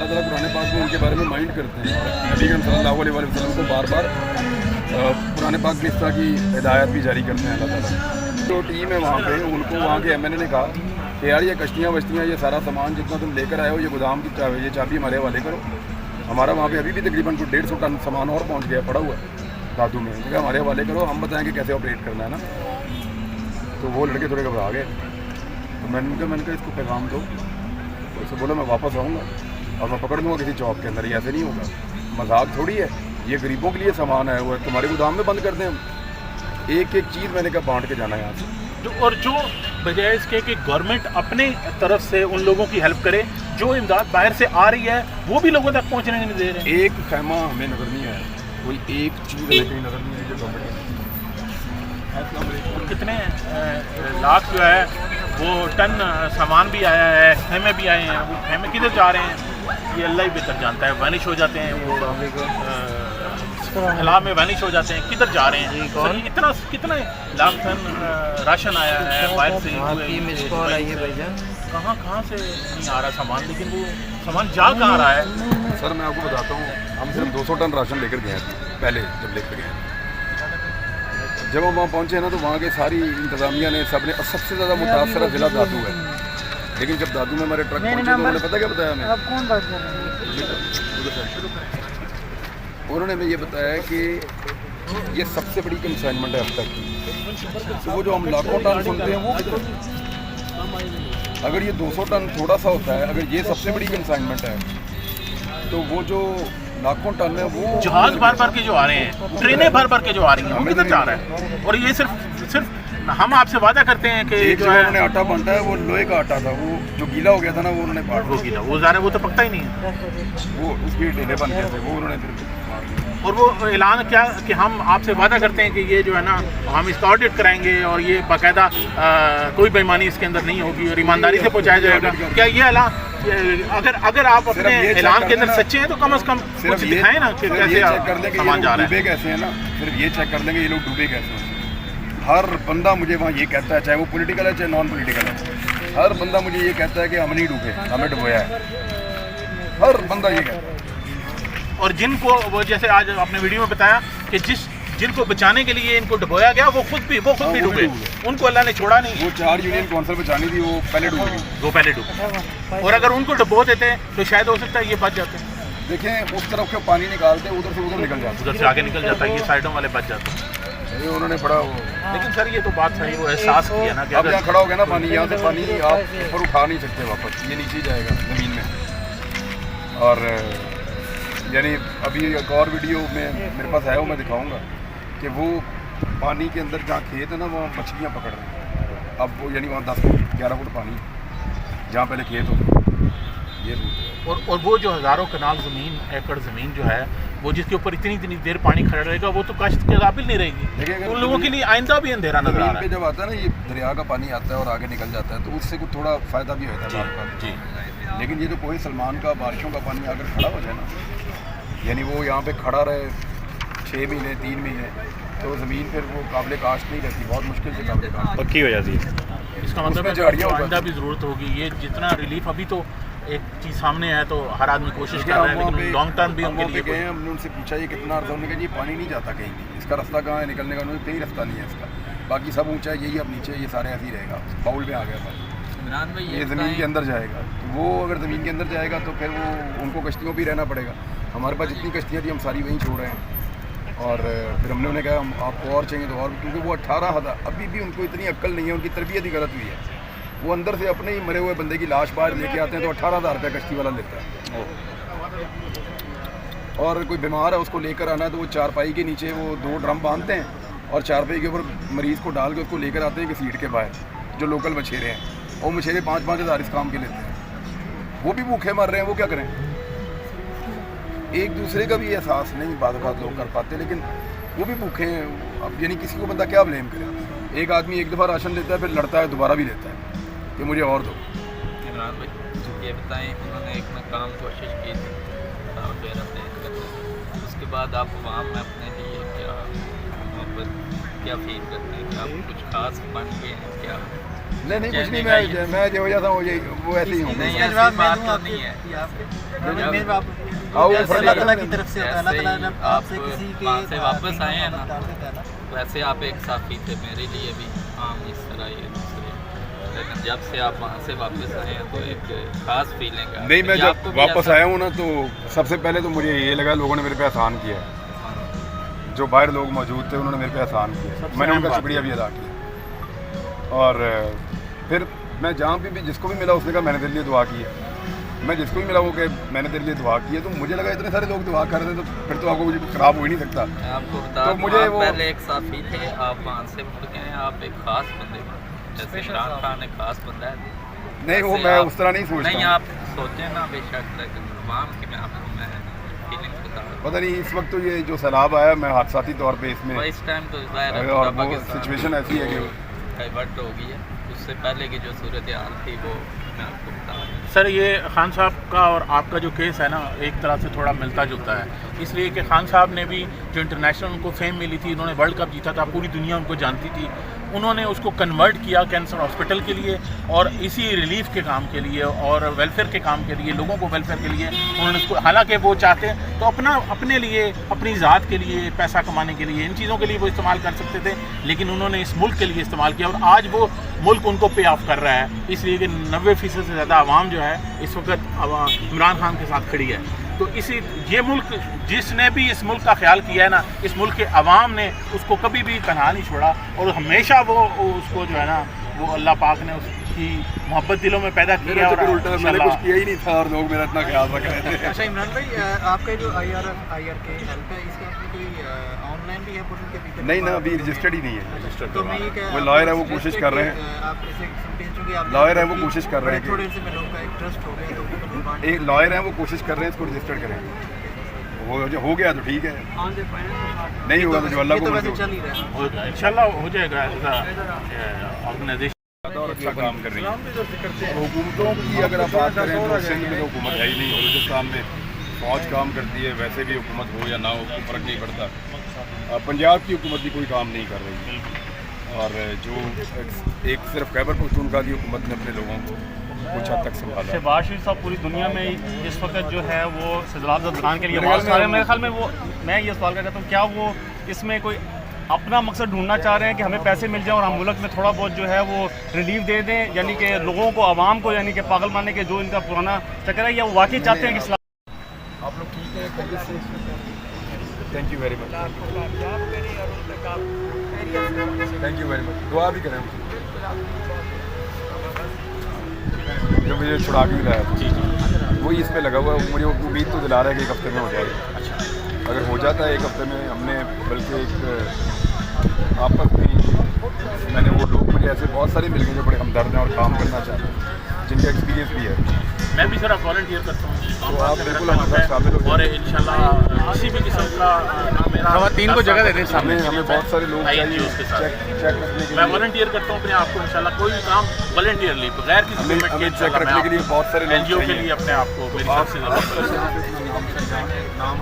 अल्लाह ताला कुरान पाक में उनके बारे में माइंड करते हैं। नबी करीम सल्लल्लाहु अलैहि वसल्लम को बार बार कुरान पाक में इस तरह की हिदायत भी जारी करते हैं अल्लाह ताला। जो टीम है वहाँ पे, उनको वहाँ के MNA ने कहा कि यार ये कश्तियाँ वश्तियाँ ये सारा सामान जितना तुम लेकर आए हो, ये गोदाम की ये चाबी हमारे हवाले करो। हमारा वहाँ पे अभी भी तकरीबन कुछ 150 टन सामान और पहुँच गया, पड़ा हुआ है दादू में। ठीक है, हमारे हवाले करो, हम बताएंगे कैसे ऑपरेट करना है ना। तो वो लड़के थोड़े घबरा गए। तो मैंने कहा इसको पैगाम दो। तो उससे बोला मैं वापस आऊँगा और मैं पकड़ दूँगा किसी चौक के अंदर। ये ऐसे नहीं होगा, मजाक थोड़ी है, ये गरीबों के लिए सामान है, वो तुम्हारे गोदाम में बंद कर दें हम। एक एक चीज़ मैंने कहा बांट के जाना है यहाँ से। और जो बजाय इसके कि गवर्नमेंट अपने तरफ से उन लोगों की हेल्प करे, जो इमदाद बाहर से आ रही है वो भी लोगों तक पहुँचने नहीं दे रहे। एक खैमा हमें नज़र नहीं आया, कोई एक चीज़ हमें कहीं नज़र नहीं आई जो गवर्नमेंट। कितने लाख जो है वो टन सामान भी आया है, खेमे भी आए हैं, वो खेमे किधर जा रहे हैं ये अल्लाह ही बेहतर जानता है। वैनिश हो जाते हैं वो खला में वैनिश हो जाते हैं, किधर जा रहे हैं। सर इतना कितना लाख टन राशन आया है बाहर से, कहाँ से नहीं आ रहा सामान, लेकिन वो सामान जा कहाँ रहा है। सर मैं आपको बताता हूँ, हम सिर्फ 200 टन राशन लेकर गए थे पहले जब लेकर गए। जब हम वहाँ पहुँचे ना तो वहाँ के सारी इंतज़ामिया ने सबने, सबसे ज़्यादा मुतासर ज़िला दादू है। लेकिन जब दादू में हमारे ट्रक पहुँचे तो उन्होंने पता क्या बताया हमें, उन्होंने हमें ये बताया कि ये सबसे बड़ी कंसाइनमेंट है अब तक की। तो वो जो हम लाखों टन सुनते हैं वो अगर ये 200 टन थोड़ा सा होता है, अगर ये सबसे बड़ी कंसाइनमेंट है तो वो जो लाखों टन है वो जहाज भर भर के जो आ रहे हैं, ट्रेनें भर भर के जो आ रही हैं, वो किधर जा रहा है। और ये सिर्फ हम आपसे वादा करते हैं कि जो है उन्होंने आटा बांटा है वो लोहे का आटा था, वो जो गीला हो गया था ना वो उन्होंने बांट, वो गीला वो ज़ाहिर है वो तो पकता ही नहीं है, वो उसके ढेले बन गए थे, वो उन्होंने फिर। और वो ऐलान क्या कि हम आपसे वादा करते हैं कि ये जो है ना हम इसका ऑडिट कराएंगे और ये बाकायदा कोई बेईमानी इसके अंदर नहीं होगी और ईमानदारी से पहुंचाया जाएगा। क्या ये ऐलान अगर आप अपने ऐलान के अंदर सच्चे हैं तो कम से कम कुछ दिखाएं ना कि कैसे सामान जा रहा है। कैसे है ना, सिर्फ ये चेक कर लेंगे ये लोग डूबे कैसे हैं। हर बंदा मुझे वहाँ ये कहता है, चाहे वो पॉलिटिकल है चाहे नॉन पॉलिटिकल है, हर बंदा मुझे ये कहता है कि हम नहीं डूबे, हमें डुबोया है। हर बंदा ये कहता है। और जिनको वो जैसे आज आपने वीडियो में बताया कि जिनको बचाने के लिए इनको डुबोया गया वो खुद भी डूबे, उनको अल्लाह ने छोड़ा नहीं। वो 4 यूनियन काउंसिल बचानी थी, वो पहले डूब गई, वो पहले डूबे। और अगर उनको डुबो देते तो शायद हो सकता है ये बच जाते। देखें उस तरफ के पानी निकालते उधर से उधर निकल जाता, उधर से आगे निकल जाता है, ये साइडों वाले बच जाते हैं। ये उन्होंने बड़ा लेकिन सर ये तो बात सही, वो एहसास किया ना कि अब यहाँ खड़ा हो गया ना पानी, यहाँ से पानी आप ऊपर उठा नहीं सकते वापस, ये नीचे जाएगा ज़मीन में। और यानी अभी एक और वीडियो में मेरे पास है, वो मैं दिखाऊंगा कि वो पानी के अंदर जहाँ खेत है ना वहाँ मछलियाँ पकड़ रहे हैं। अब वो यानी वहाँ 10 फुट 11 फुट पानी जहाँ पहले खेत हो ये और वो जो हज़ारों कनाल ज़मीन, एकड़ ज़मीन जो है वो जिसके ऊपर इतनी देर पानी खड़ा रहेगा वो तो काश्त के काबिल नहीं रहेगी। उन लोगों के लिए आइंदा भी अंधेरा नजर आ रहा है। जब आता है ना ये दरिया का पानी आता है और आगे निकल जाता है तो उससे कुछ थोड़ा फ़ायदा भी होता है जी। लेकिन ये जो कोई सलमान का बारिशों का पानी अगर खड़ा हो जाए ना, यानी वो यहाँ पे खड़ा रहे 6 महीने 3 महीने, तो ज़मीन फिर वो काबिल काश्त नहीं रहती, बहुत मुश्किल से काबिल काश्त पक्की हो जाती है। इसका मतलब है आइंदा भी ज़रूरत होगी। ये जितना रिलीफ अभी तो एक चीज़ सामने है तो हर आदमी कोशिश कर रहा है, लेकिन लॉन्ग टर्म भी उनके लिए गए हैं। हमने उनसे पूछा ये कितना अर्थ, उन्होंने कहा जी पानी नहीं जाता कहीं भी, इसका रास्ता कहाँ है निकलने का, उन्होंने कहीं रास्ता नहीं है इसका, बाकी सब ऊंचा है, यही अब नीचे ये सारे ऐसे ही रहेगा, बाउल में आ गया था। ये ज़मीन के अंदर जाएगा, तो वो अगर ज़मीन के अंदर जाएगा तो फिर वो उनको कश्तियों पर रहना पड़ेगा। हमारे पास जितनी कश्तियाँ थी हम सारी वहीं छोड़ रहे हैं। और फिर हमने उन्हें कहा हम आपको और चाहिए तो और, क्योंकि वो 18,000 अभी भी उनको इतनी अक्ल नहीं है, उनकी तरबियत ही गलत हुई है। वो अंदर से अपने ही मरे हुए बंदे की लाश बाहर लेके आते हैं तो 18,000 रुपये कश्ती वाला लेता है। और कोई बीमार है उसको लेकर आना है तो वो चारपाई के नीचे वो 2 ड्रम बांधते हैं और चारपाई के ऊपर मरीज़ को डाल के उसको लेकर आते हैं कि सीट के बाहर, जो लोकल मछेरे हैं, और मछेरे 5-5 हज़ार इस काम के लेते हैं। वो भी भूखे मर रहे हैं, वो क्या करें। एक दूसरे का भी एहसास नहीं बात लोग कर पाते, लेकिन वो भी भूखे हैं। अब यानी किसी को बंदा क्या ब्लेम करे। एक आदमी एक दफ़ा राशन लेता है फिर लड़ता है, दोबारा भी लेता है कि मुझे और दो। इमरान भाई ये बताएं, उन्होंने एक काम कोशिश की थी उसके बाद आप वहाँ में अपने लिए क्या फील करते हैं कि आप कुछ खास बन गए हैं क्या? नहीं कुछ नहीं, कहने का मैं जो हो जाता हूँ वो ऐसे ही हूँ। नहीं, इसका ऐसी जवाब मैं बात दूंगा तो नहीं है। आओ, जैसे फर्क अल्लाह है। ताला की तरफ से होता है, अल्लाह ताला जब आप आपसे किसी के वहाँ से वापस आए हैं ना, डाल देता है ना, वैसे आप एक साथी थे मेरे लिए भी, आम इस तरह ये दूसरे, लेकिन जब से आप वहाँ से वापस आए हैं तो एक खास फीलिंग है। नहीं, मैं ये जब आपको भी वापस ऐसा- आया हूँ ना तो सबसे पहले तो मुझे ये लगा लोगों ने मेरे पे एहसान किया है। जो बाहर लोग मौजूद थे उन्होंने मेरे पे एहसान किया, सबसे मैंने अहम उनका बात शुक्रिया भी अदा किया। और फिर मैं जहाँ पे भी जिसको भी मिला उसने कहा मैंने तेरे लिए दुआ की है। मैं जिसको भी मिला वो कि मैंने तेरे लिए दुआ की है, तो मुझे लगा इतने सारे लोग दुआ कर रहे थे तो फिर तो आपको कुछ खराब हो ही नहीं सकता। मैं आपको बता तो दूं, मुझे आप वो- पहले एक साथी थे, आप वहाँ से मुड़ गए हैं, आप एक खास बंदे बने। जैसे इमरान खान एक खास बंदा है, नहीं वो वैसे मैं आप- उस तरह नहीं सोचता नहीं हूँ। आप सोचें ना बेशक, लेकिन तमाम की मैं आपको मैं फीलिंग बता रहा हूँ। पता नहीं इस वक्त तो ये जो सैलाब आया मैं हादसाती तौर पे इसमें, इस टाइम तो ज़ाहिर है और पूरा वो पाकिस्तान सिचुएशन ऐसी है कि डाइवर्ट हो गई है। उससे पहले की जो सूरत हाल थी वो मैं आपको बता रहा हूँ। सर ये खान साहब का और आपका जो केस है ना एक तरह से थोड़ा मिलता जुलता है, इसलिए कि खान साहब ने भी जो इंटरनेशनल उनको फेम मिली थी, उन्होंने वर्ल्ड कप जीता था, पूरी दुनिया उनको जानती थी, उन्होंने उसको कन्वर्ट किया कैंसर हॉस्पिटल के लिए और इसी रिलीफ के काम के लिए और वेलफेयर के काम के लिए, लोगों को वेलफेयर के लिए उन्होंने उसको, हालांकि वो चाहते तो अपने लिए, अपनी ज़ात के लिए, पैसा कमाने के लिए, इन चीज़ों के लिए वो इस्तेमाल कर सकते थे, लेकिन उन्होंने इस मुल्क के लिए इस्तेमाल किया और आज वो मुल्क उनको पे ऑफ कर रहा है। इसलिए कि 90% से ज़्यादा आवाम जो है इस वक्त इमरान खान के साथ खड़ी है। तो इसी ये मुल्क जिसने भी इस मुल्क का ख्याल किया है ना, इस मुल्क के अवाम ने उसको कभी भी तनहा नहीं छोड़ा और हमेशा वो उसको जो है ना वो अल्लाह पाक ने उसकी मोहब्बत दिलों में पैदा की है। मेरा तो और फिर उल्टा, मैंने इंशाल्लाह- कुछ किया ही नहीं था और लोग मेरा इतना ख्याल रख रहे थे। अच्छा इमरान भाई, आपका जो IR के हेल्प है इसका कोई ऑनलाइन भी है पोर्टल के भीतर? नहीं ना, अभी रजिस्टर्ड ही नहीं है। तो मैं ये क्या, वो लॉयर है, वो कोशिश कर रहे हैं। आप जैसे समझ चुके आप लॉयर है, वो कोशिश कर रहे हैं कि- थोड़े से में लोगों का एक ट्रस्ट हो गया तो वो डिमांड एक लॉयर है वो कोशिश कर रहे हैं इसको रजिस्टर्ड करें, हो गया तो ठीक है, नहीं होगा तो जो अल्लाह ये को तो वैसे मंजूर। चल ही रहा है। इंशाल्लाह हो जाएगा ऐसा ऑर्गेनाइजेशन। और अच्छा काम कर रही है। और हुकूमतों की अगर आप बात करें तो सिंध में तो हुकूमत है ही नहीं, बलूचिस्तान में फौज काम करती है, वैसे भी हुकूमत हो या ना हो कोई फ़र्क नहीं पड़ता। पंजाब की हुकूमत भी कोई काम नहीं कर रही है और जो एक सिर्फ खैबर पख्तूनख्वा की हुकूमत ने अपने लोगों को कुछ हद तक संभाला। शहबाज शरीफ साहब पूरी दुनिया में इस वक्त जो है वो सजलाल खान के लिए मेरे ख्याल आवाज़ में- उठा रहे हैं। मेरे ख्याल में वो, मैं ये सवाल कर रहा हूँ, क्या वो इसमें कोई अपना मकसद ढूंढना चाह रहे हैं कि हमें पैसे मिल जाए और हम मुल्क में थोड़ा बहुत जो है वो रिलीफ दे दें, यानी कि लोगों को, आवाम को, यानी कि पागल मानने के जो इनका पुराना चक्कर है, या वो वाकई चाहते हैं कि इस्लाम। आप लोग ठीक है, खैरियत से? Thank you very much, thank you very much. दुआ भी करें जो मुझे छुड़ा के भी लाया था, वही इस पे लगा हुआ है। मुझे उम्मीद तो दिला रहा है कि एक हफ्ते में हो जाएगा। अगर हो जाता है एक हफ्ते में, हमने बल्कि एक आपस में मैंने वो लोग मुझे ऐसे बहुत सारे मिल गए जो बड़े हमदर्द हैं और काम करना चाहते हैं, जिनका एक्सपीरियंस भी है। मैं भी जरा वॉलंटियर करता हूँ तो आप बिल्कुल हमारे साथ शामिल हो और जाइए। इंशाल्लाह किसी भी किस्म का मेरा खवातीन को जगह दे दें हमें बहुत सारे लोग आइए चाहिए उसके साथ। चेक रखने के मैं लिए। वॉलंटियर करता हूँ अपने आप को, इंशाल्लाह कोई भी काम वॉलंटियरली बगैर किसी हमें पेमेंट के चेक रखने के लिए बहुत सारे लोग NGO के चाहिए। लिए अपने आप को मेरी तरफ से ज़रूरत है। नाम